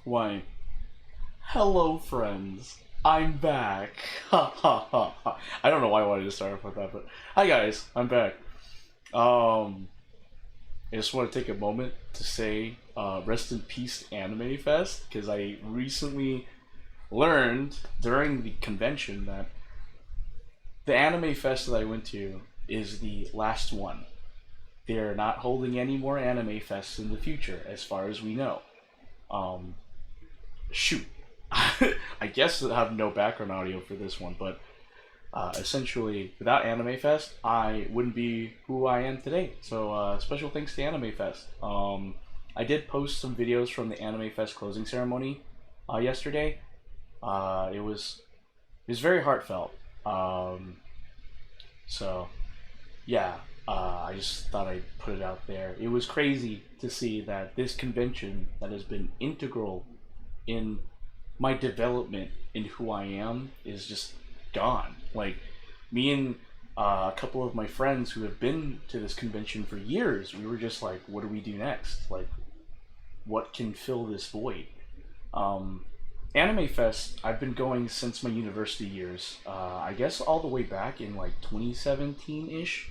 Why, hello friends, I'm back. Ha ha ha ha. I don't know why I wanted to start off with that, but hi guys, I'm back. Um, I just want to take a moment to say rest in peace Anime Fest, because I recently learned during the convention that the Anime Fest that I went to is the last one. They're not holding any more Anime Fests in the future, as far as we know. Um, Shoot. I guess I have no background audio for this one, but essentially, without Anime Fest, I wouldn't be who I am today. So, special thanks to Anime Fest. I did post some videos from the Anime Fest closing ceremony yesterday. It was very heartfelt. So, yeah, I just thought I'd put it out there. It was crazy to see that this convention that has been integral in my development in who I am is just gone. Like, me and a couple of my friends who have been to this convention for years, we were just like, what do we do next? Like, what can fill this void? Um, Anime Fest, I've been going since my university years. I guess all the way back in like 2017 ish.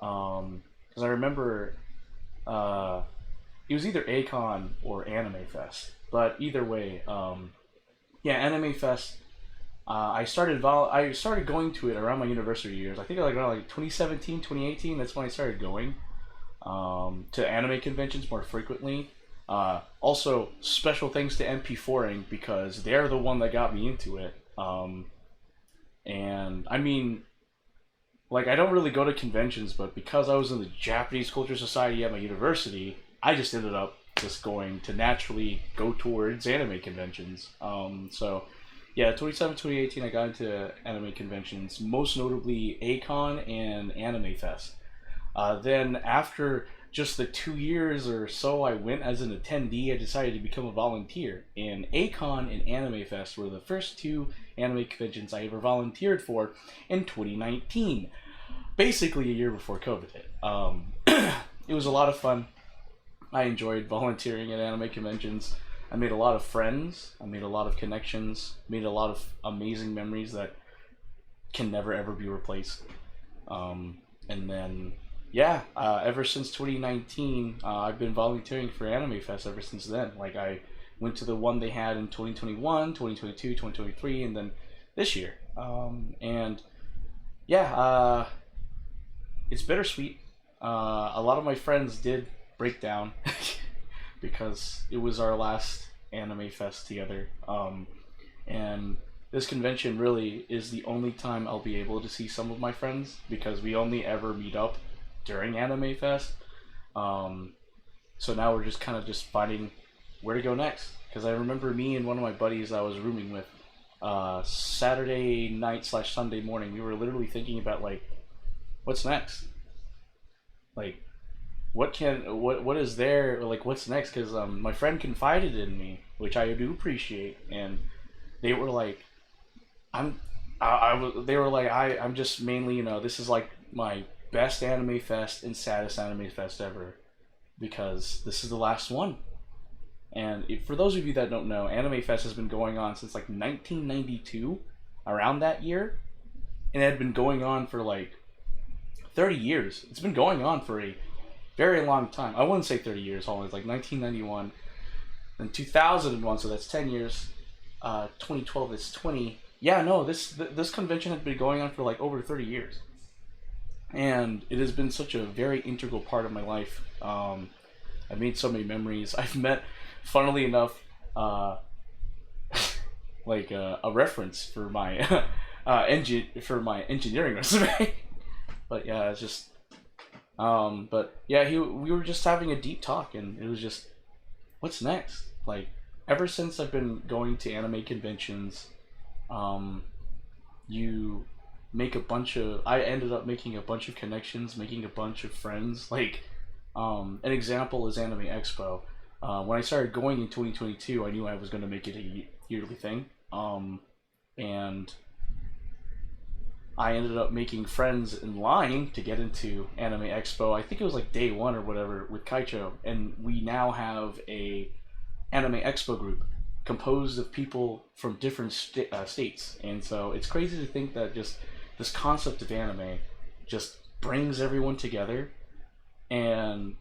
Because I remember it was either ACON or Anime Fest. But either way, yeah, Anime Fest. I started going to it around my university years. I think like around like 2017, 2018. That's when I started going to anime conventions more frequently. Also, special thanks to MP4ing because they're the one that got me into it. And I mean, like I don't really go to conventions, but because I was in the Japanese Culture Society at my university, I just ended up just going to naturally go towards anime conventions. So yeah, 2017, 2018, I got into anime conventions, most notably ACON and Anime Fest. Then after just the 2 years or so I went as an attendee, I decided to become a volunteer. And ACON and Anime Fest were the first two anime conventions I ever volunteered for in 2019. Basically a year before COVID hit. It was a lot of fun. I enjoyed volunteering at anime conventions. I made a lot of friends. I made a lot of connections. Made a lot of amazing memories that can never ever be replaced. And then, yeah, ever since 2019, I've been volunteering for Anime Fest ever since then. Like, I went to the one they had in 2021, 2022, 2023, and then this year. And yeah, it's bittersweet. A lot of my friends did break down because it was our last Anime Fest together. And this convention really is the only time I'll be able to see some of my friends because we only ever meet up during Anime Fest. So now we're just kind of just finding where to go next. Because I remember me and one of my buddies I was rooming with Saturday night slash Sunday morning, we were literally thinking about like, what's next? Like, what is there? Or like, what's next? Because my friend confided in me, which I do appreciate, and they were like, they were like, I'm just mainly, this is like my best anime fest and saddest anime fest ever, because this is the last one. And for those of you that don't know, Anime Fest has been going on since like 1992, around that year, and it had been going on for like 30 years. It's been going on for a very long time. I wouldn't say 30 years, always like 1991, then 2001, so that's 10 years. 2012 is 20. Yeah, no, this convention had been going on for like over 30 years, and it has been such a very integral part of my life. I've made so many memories. I've met, funnily enough, like a reference for my for my engineering resume. But yeah, it's just but yeah, we were just having a deep talk, and it was just, what's next? Like, ever since I've been going to anime conventions, you make a bunch of. I ended up making a bunch of connections, making a bunch of friends. Like, an example is Anime Expo. When I started going in 2022, I knew I was going to make it a yearly thing, and I ended up making friends in line to get into Anime Expo. I think it was like day one or whatever with Kaicho, and we now have a Anime Expo group composed of people from different states, and so it's crazy to think that just this concept of anime just brings everyone together, and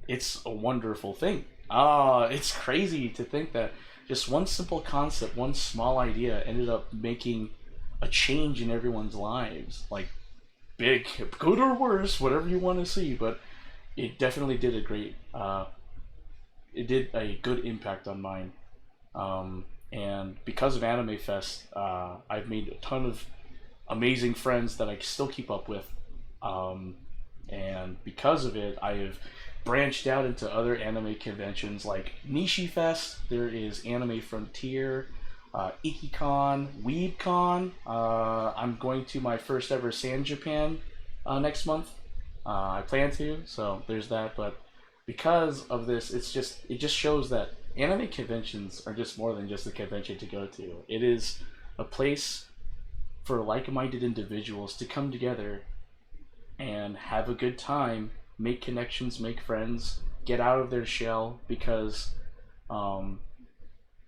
it's a wonderful thing. It's crazy to think that just one simple concept, one small idea, ended up making a change in everyone's lives. Like, big, good or worse, whatever you want to see, but it definitely did a great, it did a good impact on mine. And because of Anime Fest, I've made a ton of amazing friends that I still keep up with. Um, and because of it, I have branched out into other anime conventions like Nishi Fest. There is Anime Frontier, Ikicon, WeebCon. I'm going to my first ever San Japan next month. I plan to, so there's that. But because of this, it just shows that anime conventions are just more than just a convention to go to. It is a place for like-minded individuals to come together and have a good time, make connections, make friends, get out of their shell, because um,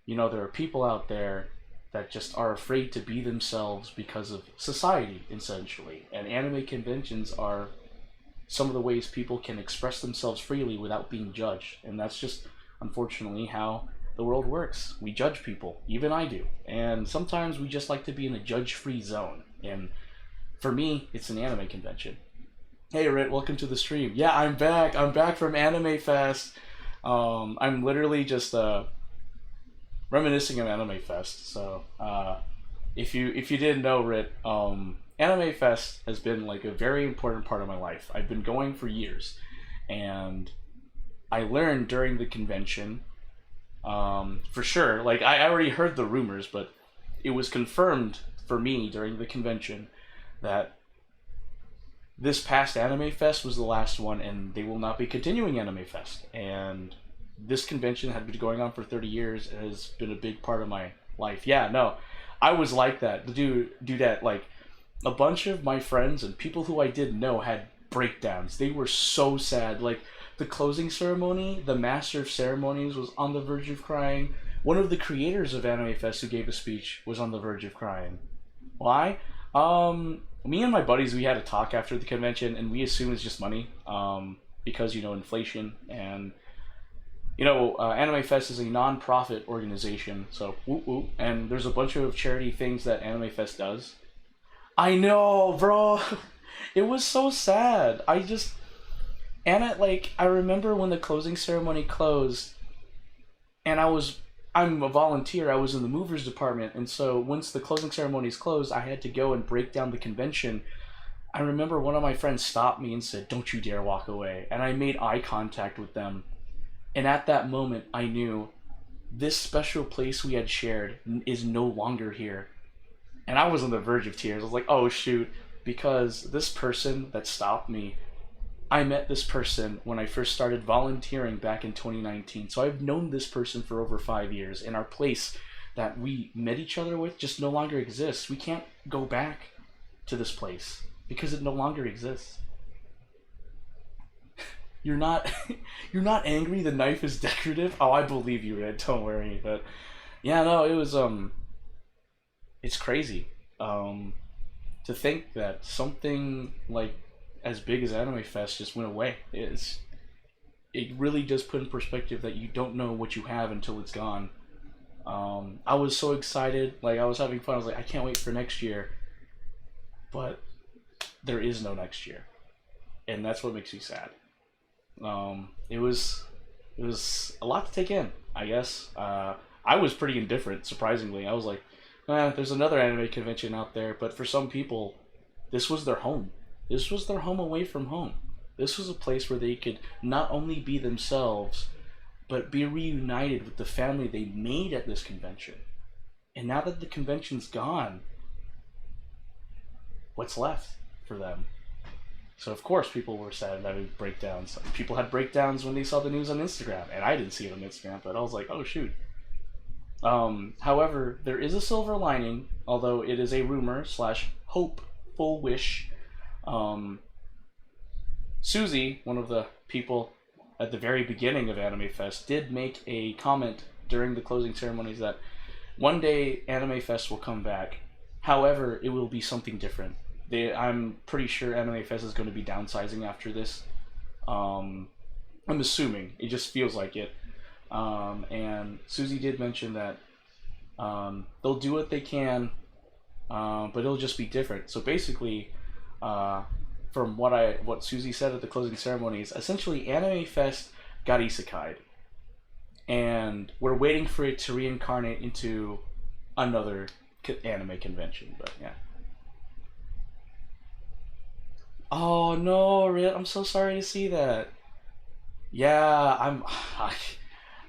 there are people out there that just are afraid to be themselves because of society, essentially. And anime conventions are some of the ways people can express themselves freely without being judged. And that's just, unfortunately, how the world works. We judge people, even I do. And sometimes we just like to be in a judge-free zone. And for me, it's an anime convention. Hey, Rit, welcome to the stream. Yeah, I'm back. I'm back from Anime Fest. I'm literally just reminiscing of Anime Fest. So, if you didn't know, Rit, Anime Fest has been like a very important part of my life. I've been going for years, and I learned during the convention, for sure. Like, I already heard the rumors, but it was confirmed for me during the convention that this past Anime Fest was the last one, and they will not be continuing Anime Fest. And this convention had been going on for 30 years and has been a big part of my life. Yeah, no, I was like that. Do that. Like, a bunch of my friends and people who I didn't know had breakdowns. They were so sad. Like, the closing ceremony, the master of ceremonies was on the verge of crying. One of the creators of Anime Fest who gave a speech was on the verge of crying. Why? Me and my buddies, we had a talk after the convention, and we assume it's just money, because, inflation, and, Anime Fest is a non-profit organization, so whoop whoop, and there's a bunch of charity things that Anime Fest does. I know, bro! It was so sad. I remember when the closing ceremony closed, and I'm a volunteer. I was in the movers department, and so once the closing ceremonies closed, I had to go and break down the convention. I remember one of my friends stopped me and said, "Don't you dare walk away." And I made eye contact with them. And at that moment, I knew this special place we had shared is no longer here. And I was on the verge of tears. I was like, oh shoot, because this person that stopped me, I met this person when I first started volunteering back in 2019. So I've known this person for over 5 years, and our place that we met each other with just no longer exists. We can't go back to this place because it no longer exists. You're not you're not angry the knife is decorative? Oh, I believe you, Red. Don't worry. But yeah, no, it was it's crazy. To think that something like as big as Anime Fest just went away. It really does put in perspective that you don't know what you have until it's gone. I was so excited, like I was having fun. I was like, I can't wait for next year, but there is no next year, and that's what makes me sad. It was a lot to take in, I guess. I was pretty indifferent, surprisingly. I was like, there's another anime convention out there, but for some people, this was their home. This was their home away from home. This was a place where they could not only be themselves, but be reunited with the family they made at this convention. And now that the convention's gone, what's left for them? So of course people were sad and having breakdowns. People had breakdowns when they saw the news on Instagram, and I didn't see it on Instagram, but I was like, oh shoot. However, there is a silver lining, although it is a rumor slash hopeful wish. Susie, one of the people at the very beginning of Anime Fest, did make a comment during the closing ceremonies that one day Animefest will come back. However, it will be something different. I'm pretty sure Animefest is going to be downsizing after this. I'm assuming. It just feels like it. And Susie did mention that they'll do what they can, but it'll just be different. So basically, from what Susie said at the closing ceremonies, essentially Animefest got isekai'd, and we're waiting for it to reincarnate into another anime convention. But yeah. Oh no, Rit, I'm so sorry to see that. Yeah,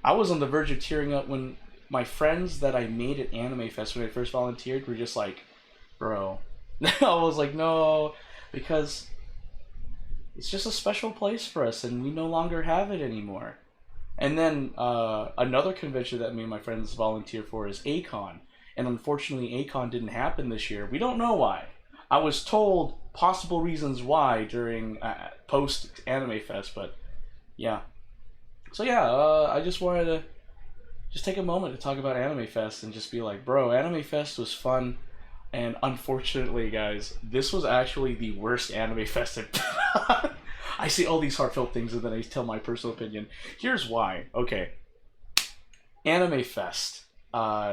I was on the verge of tearing up when my friends that I made at Anime Fest when I first volunteered were just like, bro. I was like, no, because it's just a special place for us and we no longer have it anymore. And then another convention that me and my friends volunteer for is A-Kon. And unfortunately, A-Kon didn't happen this year. We don't know why. I was told possible reasons why during post Anime Fest, but yeah. So yeah, I just wanted to just take a moment to talk about Anime Fest and just be like, bro, Anime Fest was fun, and unfortunately, guys, this was actually the worst Anime Fest I've been on. I see all these heartfelt things and then I tell my personal opinion. Here's why. Okay. Anime Fest.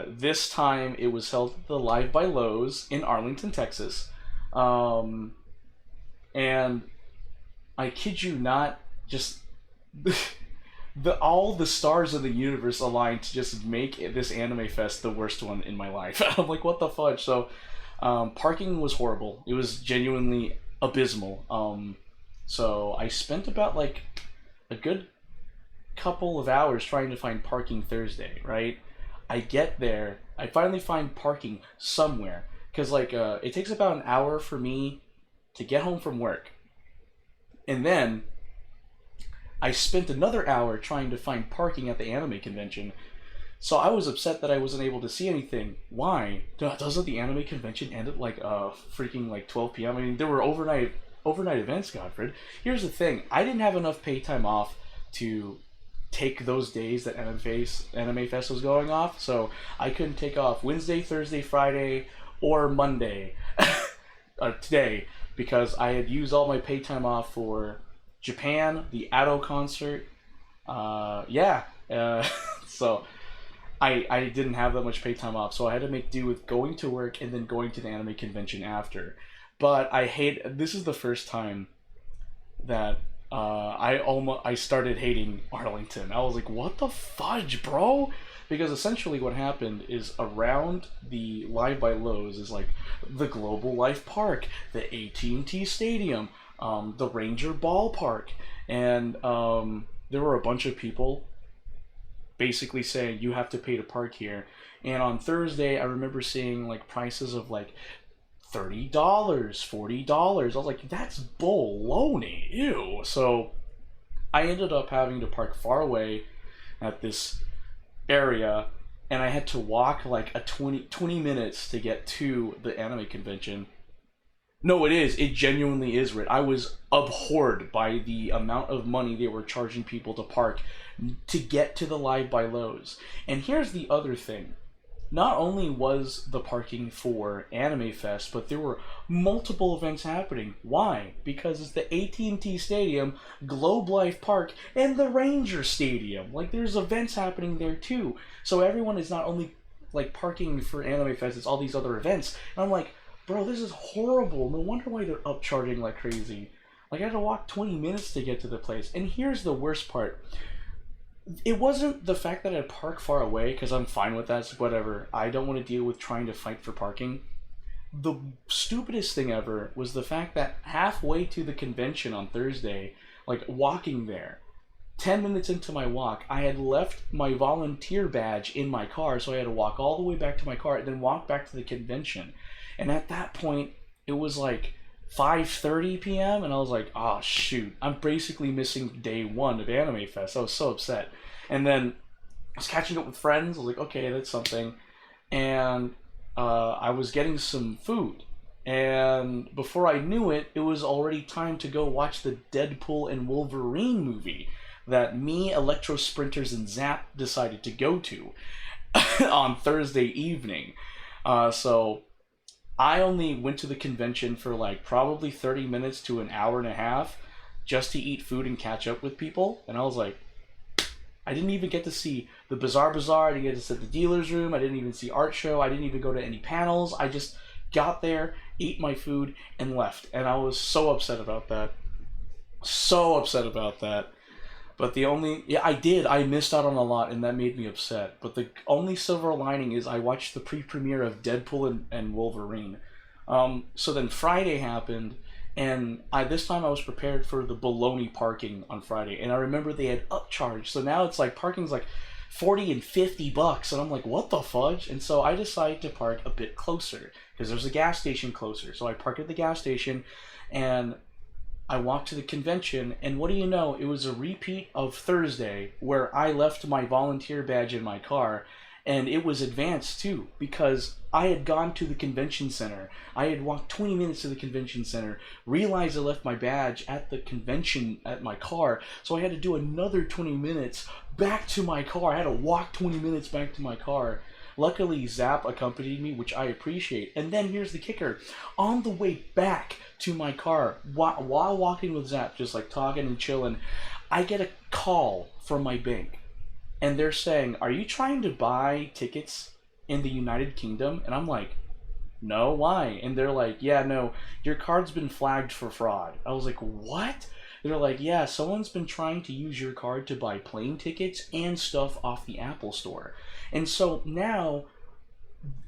This time it was held at the Live by Lowe's in Arlington, Texas. And I kid you not, just all the stars of the universe aligned to just make this Anime Fest the worst one in my life. I'm like, what the fudge? So, parking was horrible. It was genuinely abysmal. So I spent about like a good couple of hours trying to find parking Thursday, right? I get there, I finally find parking somewhere, because like it takes about an hour for me to get home from work, and then I spent another hour trying to find parking at the anime convention. So I was upset that I wasn't able to see anything. Why? Doesn't the anime convention end at like freaking like 12 p.m.? I mean, there were overnight events, Godfred. Here's the thing. I didn't have enough paid time off to take those days that Anime Fest was going off, so I couldn't take off Wednesday, Thursday, Friday, or Monday today, because I had used all my paid time off for Japan, the Ado concert. So I didn't have that much paid time off, so I had to make do with going to work and then going to the anime convention after. But this is the first time that I started hating Arlington. I was like, what the fudge, bro? Because essentially what happened is around the Live by Lowe's is like the Global Life Park, the AT&T Stadium, the Ranger Ballpark, and there were a bunch of people basically saying you have to pay to park here. And on Thursday, I remember seeing like prices of like $30, $40. I was like, that's baloney. Ew. So I ended up having to park far away at this area, and I had to walk like 20 minutes to get to the anime convention. No, it is. It genuinely is, Rit. I was abhorred by the amount of money they were charging people to park to get to the Live by Lowe's. And here's the other thing. Not only was the parking for Anime Fest, but there were multiple events happening. Why? Because it's the AT&T Stadium, Globe Life Park, and the Ranger Stadium. Like, there's events happening there too. So everyone is not only like parking for Anime Fest, it's all these other events. And I'm like, bro, this is horrible. No wonder why they're upcharging like crazy. Like, I had to walk 20 minutes to get to the place. And here's the worst part. It wasn't the fact that I'd park far away, because I'm fine with that, so whatever. I don't want to deal with trying to fight for parking. The stupidest thing ever was the fact that halfway to the convention on Thursday, like walking there, 10 minutes into my walk, I had left my volunteer badge in my car, so I had to walk all the way back to my car and then walk back to the convention. And at that point, it was like 5:30 p.m. and I was like, oh shoot, I'm basically missing day one of Anime Fest. I was so upset. And then I was catching up with friends. I was like, okay, that's something. And I was getting some food. And before I knew it, it was already time to go watch the Deadpool and Wolverine movie that me, Electro Sprinters, and Zap decided to go to on Thursday evening. So I only went to the convention for like probably 30 minutes to an hour and a half just to eat food and catch up with people. And I was like, I didn't even get to see the Bazaar Bazaar. I didn't get to sit the dealer's room. I didn't even see art show. I didn't even go to any panels. I just got there, ate my food, and left. And I was so upset about that. So upset about that. But the only, yeah, I did. I missed out on a lot, and that made me upset. But the only silver lining is I watched the pre-premiere of Deadpool and Wolverine. So then Friday happened, and this time I was prepared for the baloney parking on Friday, and I remember they had upcharged. So now it's like parking's like 40 and $50, and I'm like, what the fudge? And so I decided to park a bit closer because there's a gas station closer. So I parked at the gas station, and I walked to the convention, and what do you know? It was a repeat of Thursday where I left my volunteer badge in my car, and it was advanced too because I had gone to the convention center. I had walked 20 minutes to the convention center, realized I left my badge at the convention at my car, so I had to do another 20 minutes back to my car. I had to walk 20 minutes back to my car. Luckily, Zap accompanied me, which I appreciate. And then here's the kicker. On the way back to my car, while walking with Zap, just like talking and chilling, I get a call from my bank. And they're saying, are you trying to buy tickets in the United Kingdom? And I'm like, no, why? And they're like, yeah, no, your card's been flagged for fraud. I was like, what? They're like, yeah, someone's been trying to use your card to buy plane tickets and stuff off the Apple Store. And so now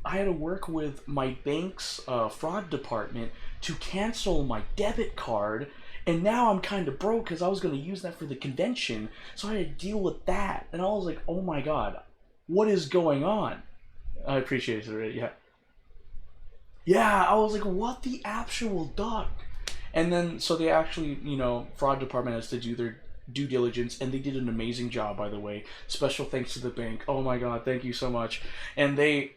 I had to work with my bank's fraud department to cancel my debit card. And now I'm kind of broke because I was going to use that for the convention. So I had to deal with that. And I was like, oh my God, what is going on? I appreciate it. Yeah. Yeah, I was like, what the actual duck? And then, so they actually, fraud department has to do their due diligence, and they did an amazing job, by the way. Special thanks to the bank. Oh my God, thank you so much. And they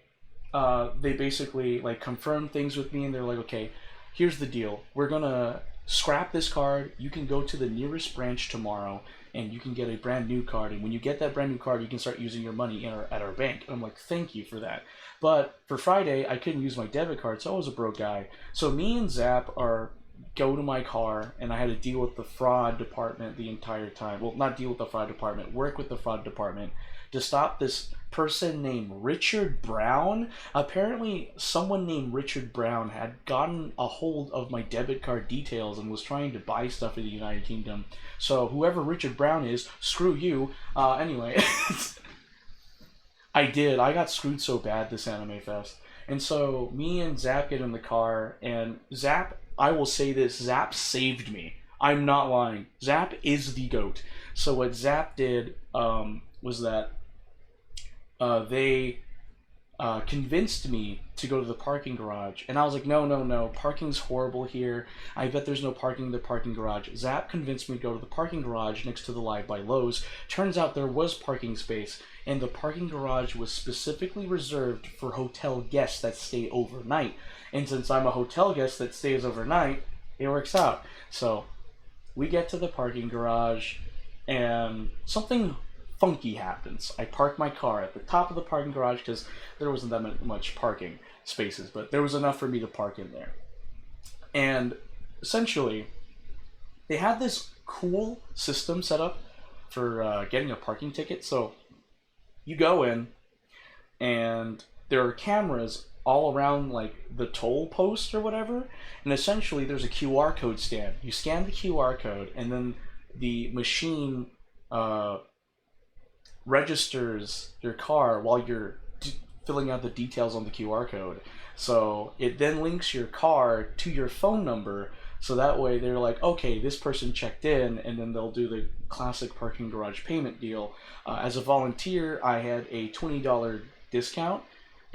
basically like confirmed things with me, and they're like, okay, here's the deal. We're gonna scrap this card. You can go to the nearest branch tomorrow, and you can get a brand new card. And when you get that brand new card, you can start using your money at our bank. And I'm like, thank you for that. But for Friday, I couldn't use my debit card, so I was a broke guy. So me and Zap go to my car, and I had to deal with the fraud department the entire time. Well, not deal with the fraud department, work with the fraud department to stop this person named Richard Brown. Apparently, someone named Richard Brown had gotten a hold of my debit card details and was trying to buy stuff in the United Kingdom. So whoever Richard Brown is, screw you. Anyway, I got screwed so bad this Animefest. And so me and Zap get in the car, and Zap, I will say this, Zap saved me. I'm not lying. Zap is the GOAT. So what Zap did was that they convinced me to go to the parking garage. And I was like, no, parking's horrible here. I bet there's no parking in the parking garage. Zap convinced me to go to the parking garage next to the Live by Lowe's. Turns out there was parking space, and the parking garage was specifically reserved for hotel guests that stay overnight. And since I'm a hotel guest that stays overnight, it works out. So we get to the parking garage, and something funky happens. I park my car at the top of the parking garage because there wasn't that much parking spaces, but there was enough for me to park in there. And essentially, they had this cool system set up for getting a parking ticket. So you go in, and there are cameras all around like the toll post or whatever, and essentially there's a QR code stand. You scan the QR code, and then the machine registers your car while you're filling out the details on the QR code. So it then links your car to your phone number, so that way they're like, okay, this person checked in, and then they'll do the classic parking garage payment deal. As a volunteer, I had a $20 discount.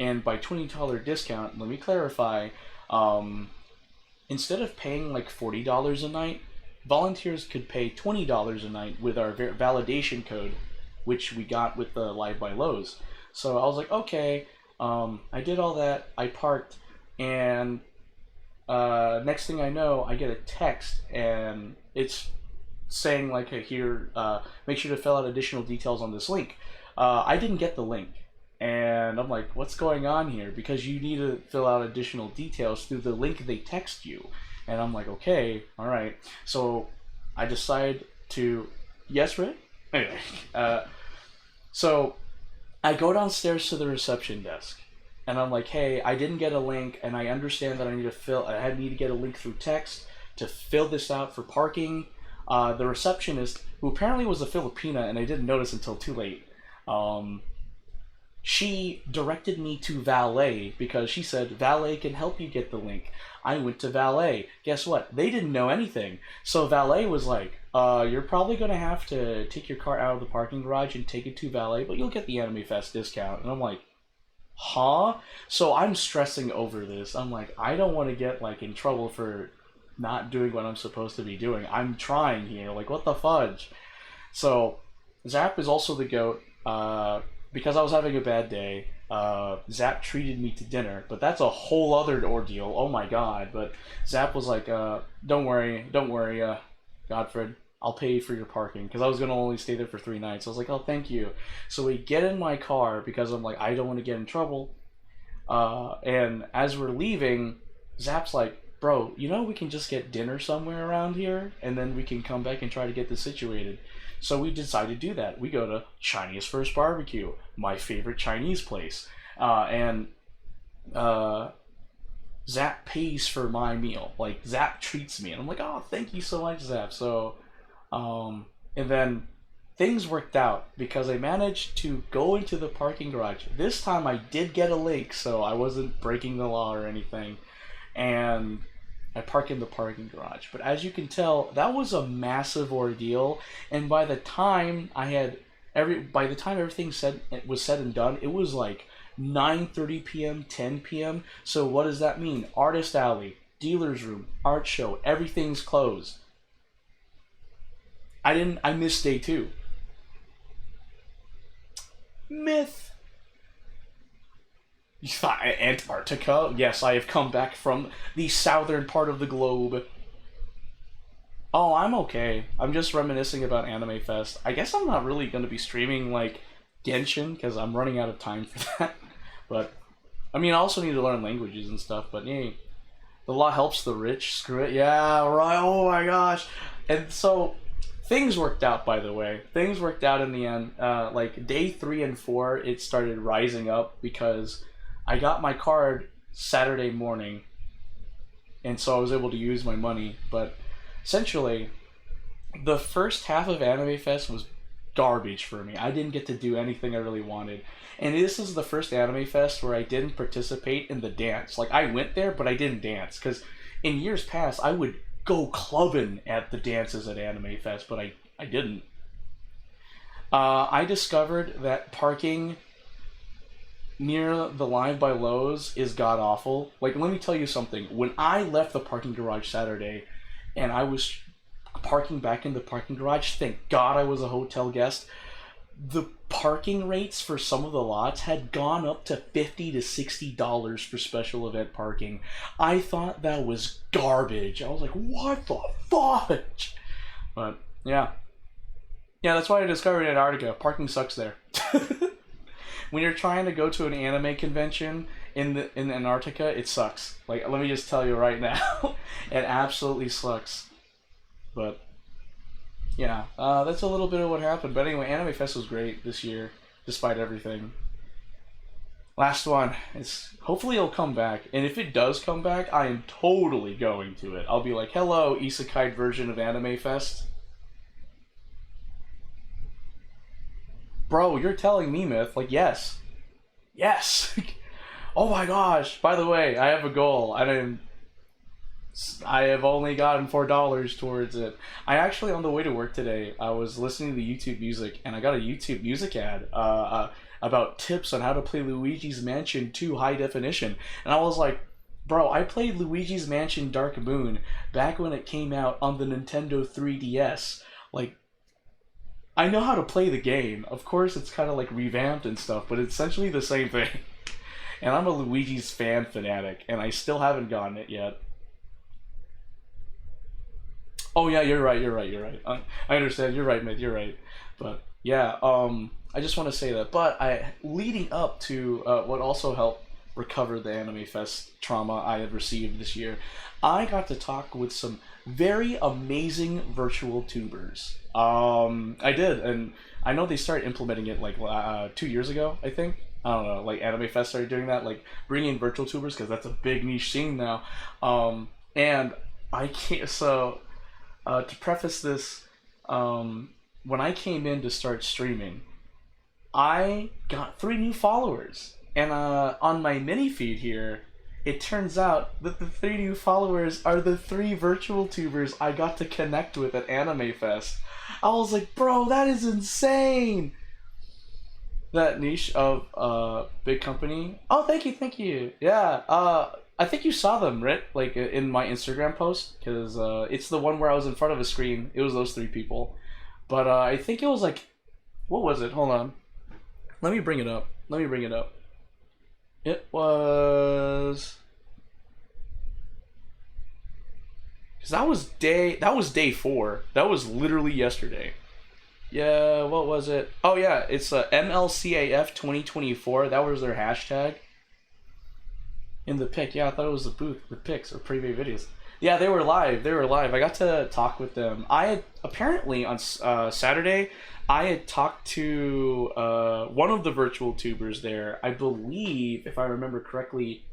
And by $20 discount, let me clarify, instead of paying like $40 a night, volunteers could pay $20 a night with our validation code, which we got with the Live by Lowe's. So I was like, okay, I did all that, I parked, and next thing I know, I get a text, and it's saying like, hey, here, make sure to fill out additional details on this link. I didn't get the link. And I'm like, what's going on here? Because you need to fill out additional details through the link they text you. And I'm like, okay, all right. So I decide to, yes, Rick? Anyway, so I go downstairs to the reception desk. And I'm like, hey, I didn't get a link, and I understand that I need to get a link through text to fill this out for parking. The receptionist, who apparently was a Filipina, and I didn't notice until too late, she directed me to valet because she said valet can help you get the link. I went to valet. Guess what? They didn't know anything. So valet was like, you're probably going to have to take your car out of the parking garage and take it to valet, but you'll get the Animefest discount. And I'm like, huh? So I'm stressing over this. I'm like, I don't want to get like in trouble for not doing what I'm supposed to be doing. I'm trying here. Like, what the fudge? So Zap is also the GOAT. Because I was having a bad day, Zap treated me to dinner, but that's a whole other ordeal. Oh my god. But Zap was like, don't worry, Godfred, I'll pay for your parking, because I was going to only stay there for 3 nights. I was like, oh, thank you. So we get in my car, because I'm like, I don't want to get in trouble, and as we're leaving, Zap's like, bro, you know we can just get dinner somewhere around here, and then we can come back and try to get this situated. So we decided to do that. We go to Chinese First Barbecue, my favorite Chinese place. And Zap pays for my meal. Like, Zap treats me. And I'm like, oh, thank you so much, Zap. So, and then things worked out because I managed to go into the parking garage. This time I did get a link, so I wasn't breaking the law or anything. And I park in the parking garage. But as you can tell, that was a massive ordeal. And by the time everything was said and done, it was like 9:30 p.m., 10 p.m. So what does that mean? Artist alley, dealer's room, art show, everything's closed. I missed day 2. Myth. Antarctica? Yes, I have come back from the southern part of the globe. Oh, I'm okay. I'm just reminiscing about Animefest. I guess I'm not really going to be streaming, like, Genshin, because I'm running out of time for that. But, I mean, I also need to learn languages and stuff, but hey, the law helps the rich. Screw it. Yeah, right. Oh my gosh. And so, things worked out, by the way. Things worked out in the end. Like, day 3 and 4, it started rising up because I got my card Saturday morning, and so I was able to use my money. But essentially, the first half of Animefest was garbage for me. I didn't get to do anything I really wanted. And this is the first Animefest where I didn't participate in the dance. Like, I went there, but I didn't dance. Because in years past, I would go clubbing at the dances at Animefest, but I didn't. I discovered that parking near the line by Lowe's is god-awful. Like, let me tell you something. When I left the parking garage Saturday, and I was parking back in the parking garage, thank God I was a hotel guest, the parking rates for some of the lots had gone up to $50 to $60 for special event parking. I thought that was garbage. I was like, what the fudge? But, yeah. Yeah, that's why I discovered Antarctica. Parking sucks there. When you're trying to go to an anime convention in Antarctica, it sucks. Like, let me just tell you right now, it absolutely sucks. But yeah, that's a little bit of what happened. But anyway, Animefest was great this year, despite everything. Last one. Hopefully it'll come back, and if it does come back, I am totally going to it. I'll be like, hello, isekai version of Animefest. Bro, you're telling me, Myth. Like, yes. Yes! Oh my gosh! By the way, I have a goal. I have only gotten $4 towards it. I actually, on the way to work today, I was listening to YouTube music, and I got a YouTube music ad about tips on how to play Luigi's Mansion 2 high definition. And I was like, bro, I played Luigi's Mansion Dark Moon back when it came out on the Nintendo 3DS. Like, I know how to play the game. Of course, it's kind of like revamped and stuff, but it's essentially the same thing. And I'm a Luigi's fanatic, and I still haven't gotten it yet. Oh yeah, you're right. You're right. You're right. I understand. You're right, man. You're right. But yeah, I just want to say that. But I leading up to what also helped recover the Anime Fest trauma I had received this year, I got to talk with some very amazing virtual tubers. I did, and I know they started implementing it like 2 years ago. I think. I don't know. Like Anime Fest started doing that, like bringing in virtual tubers because that's a big niche scene now. And I can't. So to preface this, when I came in to start streaming, I got 3 new followers, and on my mini feed here, it turns out that the 3 new followers are the 3 virtual tubers I got to connect with at Anime Fest. I was like, bro, that is insane. That niche of big company. Oh, thank you, thank you. Yeah, I think you saw them, right? Like in my Instagram post, because it's the one where I was in front of a screen. It was those 3 people, but I think it was like, what was it? Hold on, let me bring it up. Let me bring it up. It was because that was day 4. That was literally yesterday. Yeah, what was it? Oh yeah, it's MLCAF 2024. That was their hashtag in the pic. Yeah, I thought it was the booth, the pics or preview videos. Yeah, they were live. They were live. I got to talk with them. I had apparently on Saturday, I had talked to one of the virtual tubers there. I believe, if I remember correctly,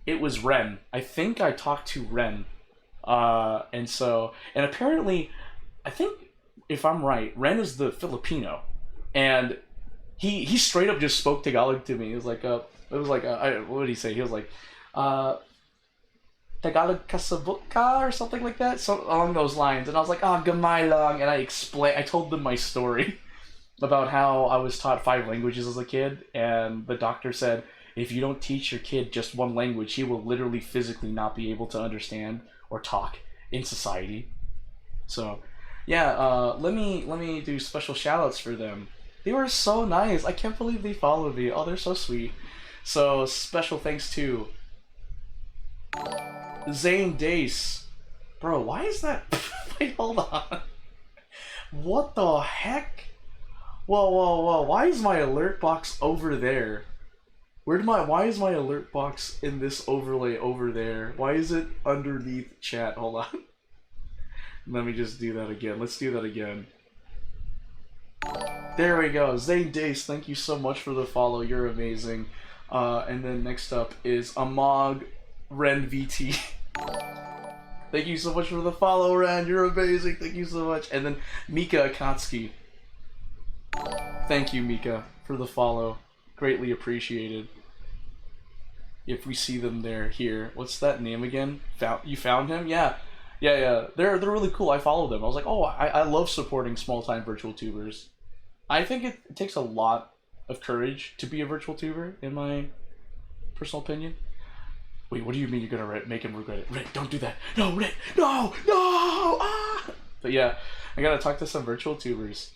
it was Ren. I think I talked to Ren, and apparently, I think if I'm right, Ren is the Filipino, and he straight up just spoke Tagalog to me. What did he say? He was like, Tagalog kasabut or something like that, so along those lines. And I was like, oh, gamay lang, and I told them my story about how I was taught 5 languages as a kid, and the doctor said if you don't teach your kid just one language, he will literally physically not be able to understand or talk in society. So yeah, let me do special shoutouts for them. They were so nice. I can't believe they followed me. Oh, they're so sweet. So special thanks to Zane Dace. Bro, why is that? Wait, hold on. What the heck? Whoa, whoa, whoa! Why is my alert box over there? Why is my alert box in this overlay over there? Why is it underneath chat? Hold on. Let me just do that again. Let's do that again. There we go. Zane Dace, thank you so much for the follow. You're amazing. And then next up is Amog Ren VT. Thank you so much for the follow, Ren. You're amazing. Thank you so much. And then Mika Akatsuki. Thank you, Mika, for the follow. Greatly appreciated. If we see them there, here. What's that name again? You found him? Yeah. Yeah. They're really cool. I followed them. I was like, oh, I love supporting small-time virtual tubers. I think it takes a lot of courage to be a virtual tuber, in my personal opinion. Wait, what do you mean you're gonna make him regret it? Rick, don't do that. No, Rick, no! Ah! But yeah, I gotta talk to some virtual tubers.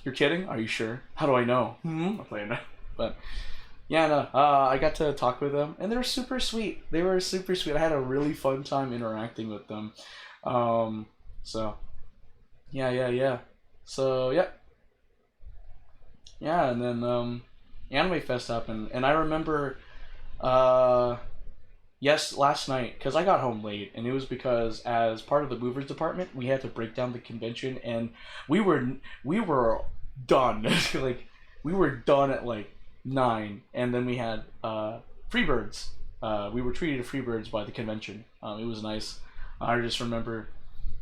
You're kidding? Are you sure? How do I know? I'm playing that. But yeah, no, I got to talk with them, and they were super sweet. They were super sweet. I had a really fun time interacting with them. So yeah. So yeah. Yeah, and then Anime Fest happened, and I remember, yes, last night, because I got home late, and it was because as part of the movers department, we had to break down the convention, and we were done. Like, we were done at like 9, and then we had Freebirds. We were treated to Freebirds by the convention. It was nice. I just remember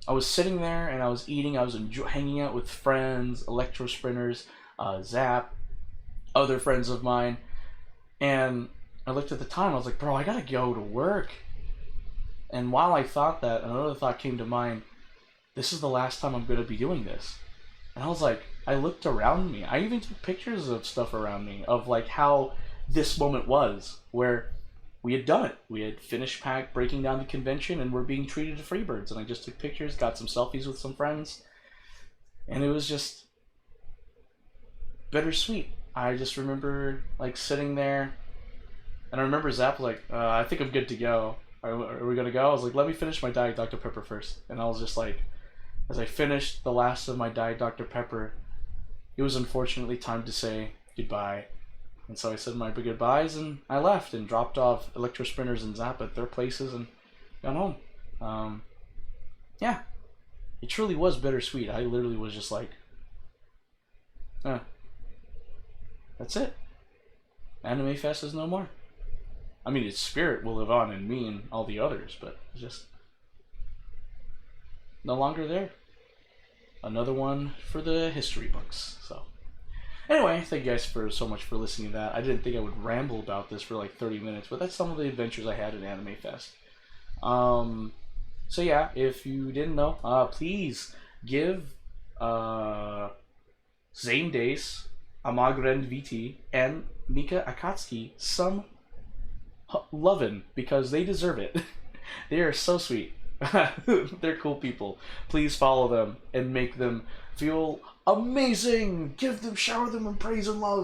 I was sitting there and I was eating. I was hanging out with friends, Electro Sprinters, Zap, other friends of mine, and I looked at the time. I was like, bro, I gotta go to work. And while I thought that, another thought came to mind. This is the last time I'm gonna be doing this. And I was like, I looked around me. I even took pictures of stuff around me, of like how this moment was, where we had done it. We had finished breaking down the convention, and we're being treated to Freebirds. And I just took pictures, got some selfies with some friends, and it was just bittersweet. I just remember like sitting there, and I remember Zap was like, I think I'm good to go. are we gonna go? I was like, let me finish my Diet Dr. Pepper first. And I was just like, as I finished the last of my Diet Dr. Pepper, it was unfortunately time to say goodbye. And so I said my goodbyes and I left and dropped off Electro Sprinters and Zap at their places and got home. Yeah, it truly was bittersweet. I literally was just like, that's it. Animefest is no more. I mean, its spirit will live on in me and all the others, but it's just no longer there. Another one for the history books. So anyway, thank you guys so much for listening to that. I didn't think I would ramble about this for like 30 minutes, but that's some of the adventures I had at Animefest. So yeah, if you didn't know, please give Zane Days, Amagrand VT, and Mika Akatsuki some lovin', because they deserve it. They are so sweet. They're cool people. Please follow them and make them feel amazing. Shower them in praise and love.